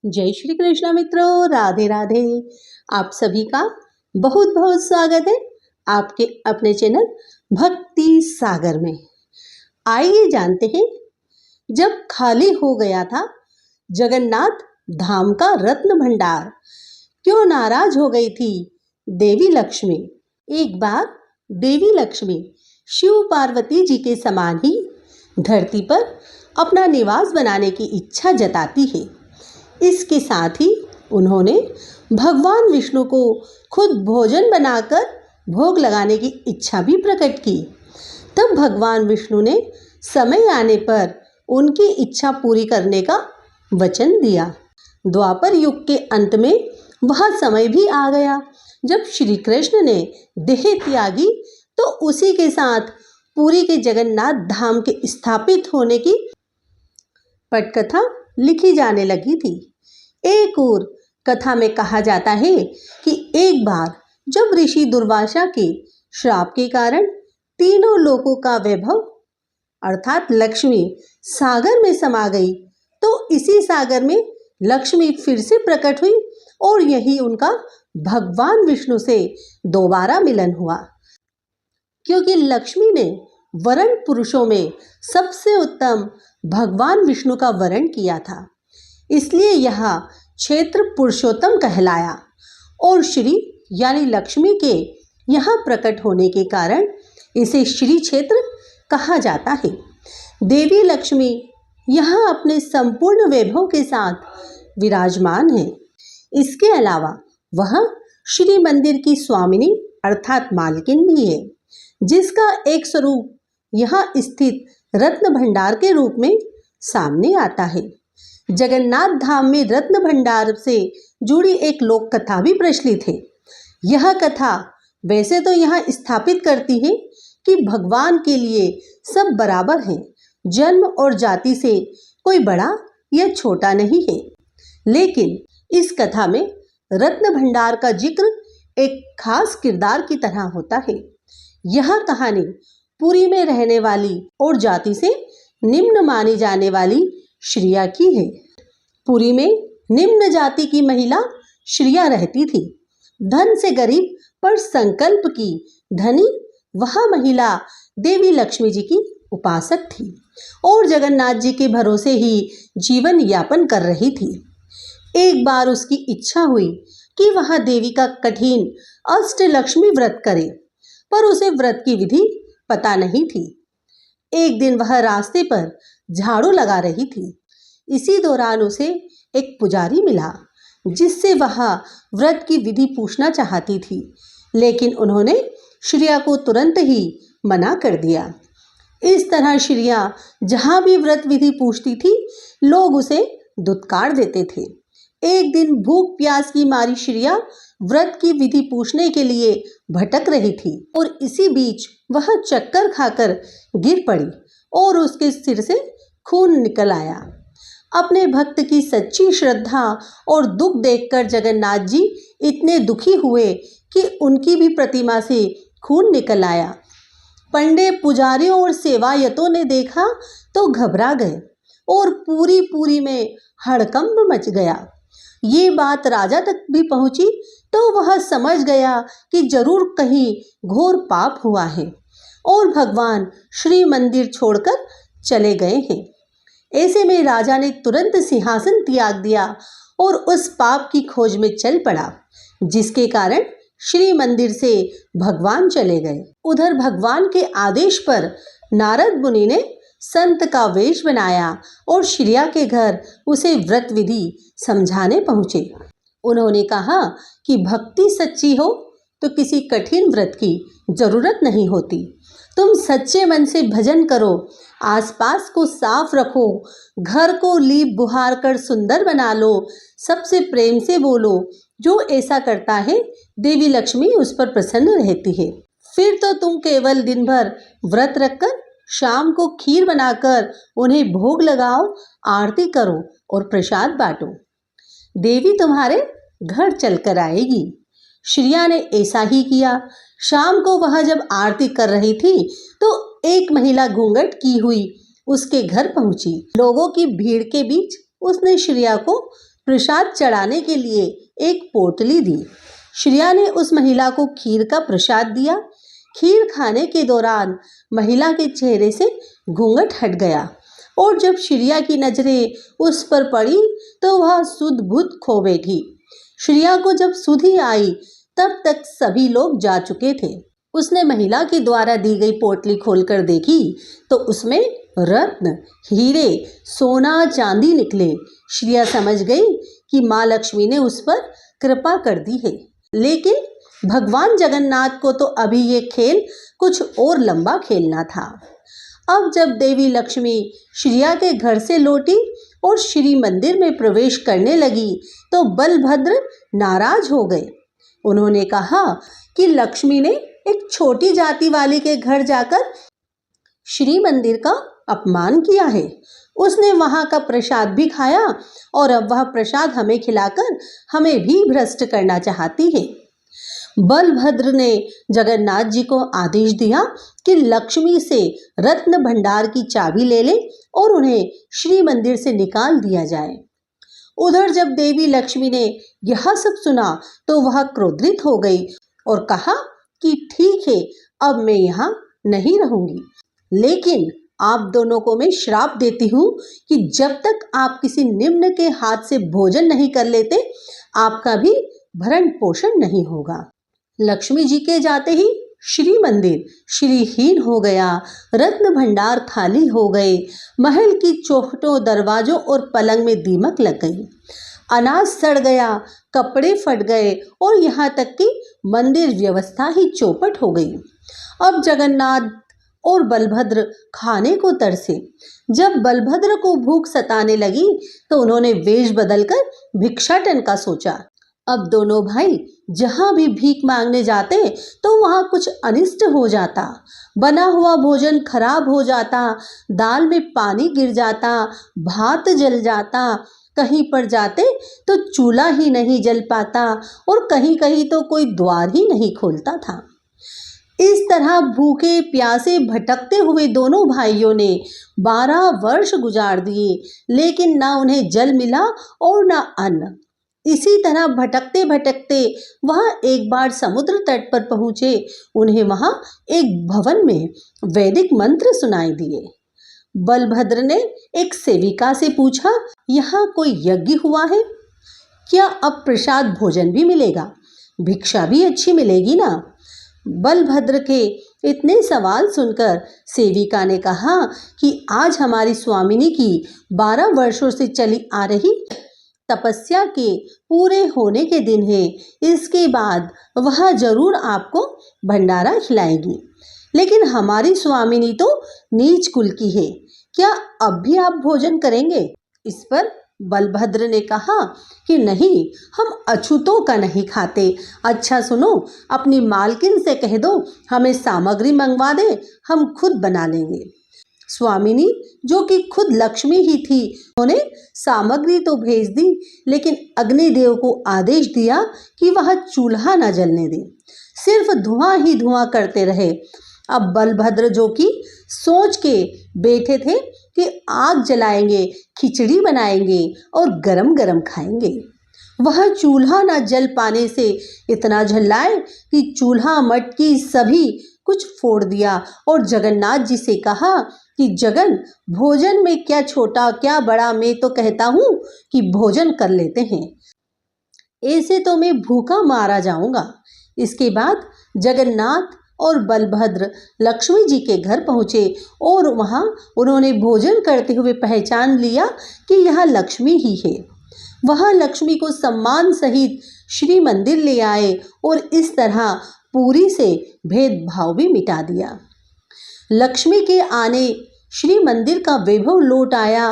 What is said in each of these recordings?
जय श्री कृष्ण मित्रों, राधे राधे। आप सभी का बहुत बहुत स्वागत है आपके अपने चैनल भक्ति सागर में। आइए जानते हैं, जब खाली हो गया था जगन्नाथ धाम का रत्न भंडार, क्यों नाराज हो गई थी देवी लक्ष्मी। एक बार देवी लक्ष्मी शिव पार्वती जी के समान ही धरती पर अपना निवास बनाने की इच्छा जताती है। इसके साथ ही उन्होंने भगवान विष्णु को खुद भोजन बनाकर भोग लगाने की इच्छा भी प्रकट की। तब भगवान विष्णु ने समय आने पर उनकी इच्छा पूरी करने का वचन दिया। द्वापर युग के अंत में वह समय भी आ गया जब श्री कृष्ण ने देह त्यागी, तो उसी के साथ पुरी के जगन्नाथ धाम के स्थापित होने की पटकथा लिखी जाने लगी थी। एक और कथा में कहा जाता है कि एक बार जब ऋषि दुर्वासा के श्राप के कारण तीनों लोकों का वैभव अर्थात लक्ष्मी सागर में समा गई, तो इसी सागर में लक्ष्मी फिर से प्रकट हुई और यही उनका भगवान विष्णु से दोबारा मिलन हुआ। क्योंकि लक्ष्मी ने वरण पुरुषों में सबसे उत्तम भगवान विष्णु का वरण किया था, इसलिए यह क्षेत्र पुरुषोत्तम कहलाया और श्री यानी लक्ष्मी के यहाँ प्रकट होने के कारण इसे श्री क्षेत्र कहा जाता है। देवी लक्ष्मी यहाँ अपने संपूर्ण वैभव के साथ विराजमान है। इसके अलावा वह श्री मंदिर की स्वामिनी अर्थात मालकिन भी है, जिसका एक स्वरूप यहाँ स्थित रत्न भंडार के रूप में सामने आता है। जगन्नाथ धाम में रत्न भंडार से जुड़ी एक लोक कथा भी प्रचलित है। यह कथा वैसे तो यहाँ स्थापित करती है कि भगवान के लिए सब बराबर हैं, जन्म और जाति से कोई बड़ा या छोटा नहीं है। लेकिन इस कथा में रत्न भंडार का जिक्र एक खास किरदार की तरह होता है। यह कहानी पुरी में रहने वाली और जाति से निम्न मानी जाने वाली श्रिया की है। पुरी में निम्न जाति की महिला श्रिया रहती थी। धन से गरीब पर संकल्प की धनी वह महिला देवी लक्ष्मी जी की उपासक थी और जगन्नाथ जी के भरोसे ही जीवन यापन कर रही थी। एक बार उसकी इच्छा हुई कि वह देवी का कठिन अष्टलक्ष्मी व्रत करे, पर उसे व्रत की विधि पता नहीं थी। एक दिन वह रास्ते पर झाड़ू लगा रही थी। इसी दौरान उसे एक पुजारी मिला, जिससे वह व्रत की विधि पूछना चाहती थी, लेकिन उन्होंने श्रिया को तुरंत ही मना कर दिया। इस तरह श्रिया जहाँ भी व्रत विधि पूछती थी, लोग उसे धुतकार देते थे। एक दिन भूख प्यास की मारी श्रिया व्रत की विधि पूछने के लिए भटक रही थी और इसी बीच वह चक्कर खाकर गिर पड़ी और उसके सिर से खून निकल आया। अपने भक्त की सच्ची श्रद्धा और दुख देखकर जगन्नाथ जी इतने दुखी हुए कि उनकी भी प्रतिमा से खून निकल आया। पंडे पुजारियों और सेवायतों ने देखा तो घबरा गए और पूरी में हड़कंप मच गया। ये बात राजा तक भी पहुंची तो वह समझ गया कि जरूर कहीं घोर पाप हुआ है और भगवान श्री मंदिर छोड़कर चले गए हैं। ऐसे में राजा ने तुरंत सिंहासन त्याग दिया और उस पाप की खोज में चल पड़ा, जिसके कारण श्री मंदिर से भगवान चले गए। उधर भगवान के आदेश पर नारद मुनि ने संत का वेश बनाया और श्रिया के घर उसे व्रत विधि समझाने पहुंचे। उन्होंने कहा कि भक्ति सच्ची हो तो किसी कठिन व्रत की जरूरत नहीं होती। तुम सच्चे मन से भजन करो, आसपास को साफ रखो, घर को लीप बुहार कर सुंदर बना लो, सबसे प्रेम से बोलो। जो ऐसा करता है देवी लक्ष्मी उस पर प्रसन्न रहती है। फिर तो तुम केवल दिन भर व्रत रखकर शाम को खीर बनाकर उन्हें भोग लगाओ, आरती करो और प्रसाद बांटो। देवी तुम्हारे घर चलकर आएगी। श्रिया ने ऐसा ही किया। शाम को वह जब आरती कर रही थी तो एक महिला घूंघट की हुई उसके घर पहुंची। लोगों की भीड़ के बीच उसने श्रिया को प्रसाद चढ़ाने के लिए एक पोटली दी। श्रेया ने उस महिला को खीर का प्रसाद दिया। खीर खाने के दौरान महिला के चेहरे से घूंघट हट गया और जब श्रेया की नजरें उस पर पड़ी तो वह सुध बुध खो बैठी। श्रेया को जब सुधि आई तब तक सभी लोग जा चुके थे। उसने महिला के द्वारा दी गई पोटली खोलकर देखी तो उसमें रत्न, हीरे, सोना, चांदी निकले। श्रेया समझ गई कि माँ लक्ष्मी ने उस पर कृपा कर दी है। लेकिन भगवान जगन्नाथ को तो अभी ये खेल कुछ और लंबा खेलना था। अब जब देवी लक्ष्मी श्रेया के घर से लौटी और श्री मंदिर में प्रवेश करने लगी तो बलभद्र नाराज हो गए। उन्होंने कहा कि लक्ष्मी ने एक छोटी जाति वाले के घर जाकर श्री मंदिर का अपमान किया है। उसने वहां का प्रसाद भी खाया और अब वह प्रसाद हमें खिलाकर हमें भी भ्रष्ट करना चाहती है। बलभद्र ने जगन्नाथ जी को आदेश दिया कि लक्ष्मी से रत्न भंडार की चाबी ले ले और उन्हें श्री मंदिर से निकाल दिया जाए। उधर जब देवी लक्ष्मी ने यह सब सुना तो वह क्रोधित हो गई और कहा कि ठीक है, अब मैं यहाँ नहीं रहूंगी, लेकिन आप दोनों को मैं श्राप देती हूँ कि जब तक आप किसी निम्न के हाथ से भोजन नहीं कर लेते आपका भी भरण पोषण नहीं होगा। लक्ष्मी जी के जाते ही श्री मंदिर श्रीहीन हो गया। रत्न भंडार खाली हो गए। महल की चौखटों, दरवाजों और पलंग में दीमक लग गई। अनाज सड़ गया, कपड़े फट गए और यहाँ तक कि मंदिर व्यवस्था ही चौपट हो गई। अब जगन्नाथ और बलभद्र खाने को तरसे। जब बलभद्र को भूख सताने लगी तो उन्होंने वेश बदलकर भिक्षाटन का सोचा। अब दोनों भाई जहाँ भी भीख मांगने जाते तो वहाँ कुछ अनिष्ट हो जाता। बना हुआ भोजन खराब हो जाता, दाल में पानी गिर जाता, भात जल जाता, कहीं पर जाते तो चूल्हा ही नहीं जल पाता और कहीं कहीं तो कोई द्वार ही नहीं खोलता था। इस तरह भूखे प्यासे भटकते हुए दोनों भाइयों ने 12 वर्ष गुजार दिए, लेकिन ना उन्हें जल मिला और ना अन्न। इसी तरह भटकते भटकते वह एक बार समुद्र तट पर पहुंचे। उन्हें वहां एक भवन में वैदिक मंत्र सुनाई दिए। बलभद्र ने एक सेविका से पूछा, यहाँ कोई यज्ञ हुआ है क्या? अब प्रसाद भोजन भी मिलेगा, भिक्षा भी अच्छी मिलेगी ना? बलभद्र के इतने सवाल सुनकर सेविका ने कहा कि आज हमारी स्वामिनी की 12 वर्षों से चली आ रही तपस्या के पूरे होने के दिन है। इसके बाद वह जरूर आपको भंडारा खिलाएगी, लेकिन हमारी स्वामिनी तो नीच कुल की है, क्या अब भी आप भोजन करेंगे? इस पर बलभद्र ने कहा कि नहीं, हम अछूतों का नहीं खाते। अच्छा सुनो, अपनी मालकिन से कह दो हमें सामग्री मंगवा दे, हम खुद बना लेंगे। स्वामिनी, जो कि खुद लक्ष्मी ही थी, उन्होंने सामग्री तो भेज दी, लेकिन अग्निदेव को आदेश दिया कि वह चूल्हा न जलने दे, सिर्फ धुआं ही धुआं करते रहे। अब बलभद्र जो कि सोच के बैठे थे कि आग जलाएंगे, खिचड़ी बनाएंगे और गरम गरम खाएंगे, वह चूल्हा न जल पाने से इतना झल्लाए कि चूल्हा मटकी सभी कुछ फोड़ दिया और जगन्नाथ जी से कहा कि जगन, भोजन में क्या छोटा क्या बड़ा, मैं तो कहता हूँ कि भोजन कर लेते हैं, ऐसे तो मैं भूखा मारा जाऊंगा। इसके बाद जगन्नाथ और बलभद्र लक्ष्मी जी के घर पहुँचे और वहाँ उन्होंने भोजन करते हुए पहचान लिया कि यह लक्ष्मी ही है। वह लक्ष्मी को सम्मान सहित श्री मंदिर ले आए और इस तरह पूरी से भेदभाव भी मिटा दिया। लक्ष्मी के आने श्री मंदिर का वैभव लौट आया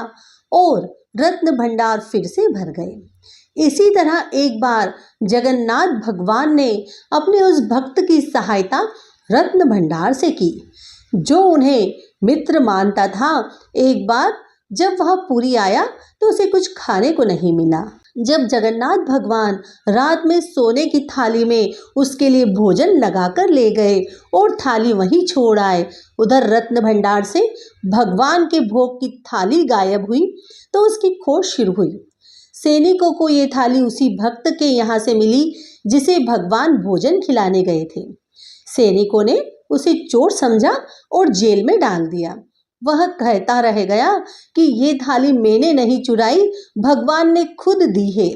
और रत्न भंडार फिर से भर गए। इसी तरह एक बार जगन्नाथ भगवान ने अपने उस भक्त की सहायता रत्न भंडार से की, जो उन्हें मित्र मानता था। एक बार जब वह पुरी आया तो उसे कुछ खाने को नहीं मिला। जब जगन्नाथ भगवान रात में सोने की थाली में उसके लिए भोजन लगाकर ले गए और थाली वहीं छोड़ आए, उधर रत्न भंडार से भगवान के भोग की थाली गायब हुई तो उसकी खोज शुरू हुई। सैनिकों को ये थाली उसी भक्त के यहाँ से मिली जिसे भगवान भोजन खिलाने गए थे। सैनिकों ने उसे चोर समझा और जेल में डाल दिया। वह कहता रह गया कि ये थाली मैंने नहीं चुराई, भगवान ने खुद दी है।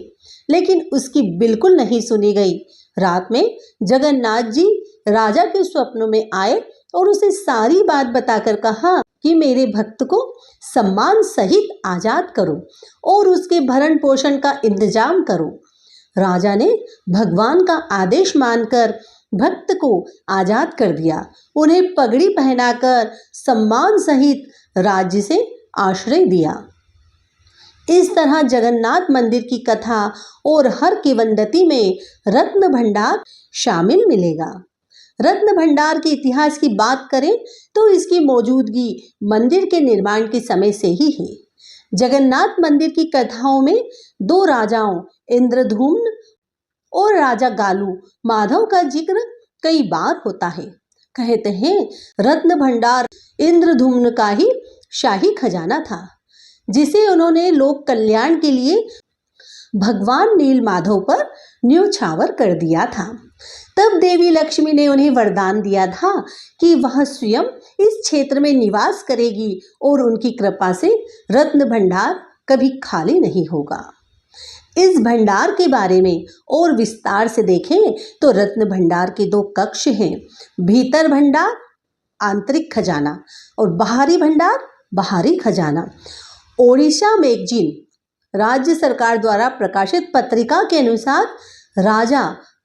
लेकिन उसकी बिल्कुल नहीं सुनी गई। रात में जगन्नाथ जी राजा के स्वप्नों में आए और उसे सारी बात बताकर कहा कि मेरे भक्त को सम्मान सहित आजाद करो और उसके भरण पोषण का इंतजाम करो। राजा ने भगवान का आदेश मानकर भक्त को आजाद कर दिया। उन्हें पगड़ी पहनाकर सम्मान सहित राज्य से आश्रय दिया। इस तरह जगन्नाथ मंदिर की कथा और हर किंवदंती में रत्न भंडार शामिल मिलेगा। रत्न भंडार के इतिहास की बात करें तो इसकी मौजूदगी मंदिर के निर्माण के समय से ही है। जगन्नाथ मंदिर की कथाओं में दो राजाओं इंद्रधुम्न और राजा गालू माधव का जिक्र कई बार होता है। कहते हैं रत्न भंडार इंद्रधुम्न का ही शाही खजाना था, जिसे उन्होंने लोक कल्याण के लिए भगवान नील माधव पर न्योछावर कर दिया था। तब देवी लक्ष्मी ने उन्हें वरदान दिया था कि वह स्वयं इस क्षेत्र में निवास करेगी और उनकी कृपा से रत्न भंडार कभी खाली नहीं होगा। इस भंडार के बारे में और विस्तार से देखें तो रत्न भंडार के दो कक्ष हैं, भीतर भंडार आंतरिक खजाना और बाहरी भंडार बाहरी खजाना। ओडिशा मैगजीन राज्य सरकार द्वारा प्रकाशित पत्रिका के अनुसार राजा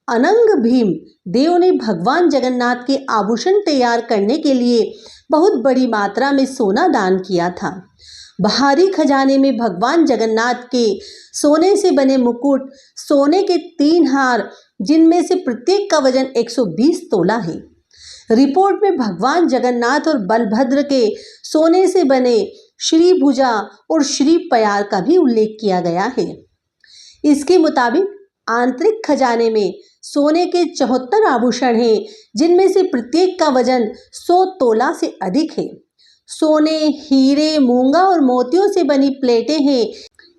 अनंग भीम देव ने भगवान जगन्नाथ के आभूषण तैयार करने के लिए बहुत बड़ी मात्रा में सोना दान किया था। बाहरी खजाने में भगवान जगन्नाथ के सोने से बने मुकुट, सोने के 3 हार जिनमें से प्रत्येक का वजन 120 तोला है। रिपोर्ट में भगवान जगन्नाथ और बलभद्र के सोने से बने श्री भुजा और श्री पयार का भी उल्लेख किया गया है। इसके मुताबिक आंतरिक खजाने में सोने के 74 आभूषण हैं, जिनमें से प्रत्येक का वजन 100 तोला से अधिक है। सोने, हीरे, मूंगा और मोतियों से बनी प्लेटें हैं।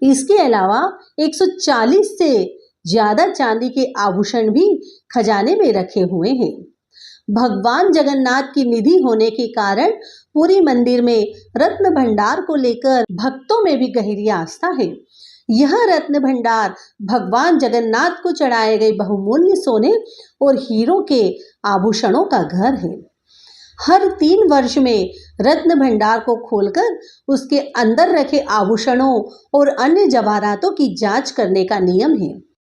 इसके अलावा 140 से ज्यादा चांदी के आभूषण भी खजाने में रखे हुए हैं। भगवान जगन्नाथ की निधि होने के कारण पूरी मंदिर में रत्न भंडार को लेकर भक्तों में भी गहरी आस्था है। यह रत्न भंडार भगवान जगन्नाथ को चढ़ाए गए बहुमूल्य सोने और हीरों के आभूषणों का घर है। हर 3 वर्ष में रत्न भंडार को खोलकर उसके अंदर रखे आभूषणों और अन्य जवाहरातों की जांच करने का नियम है।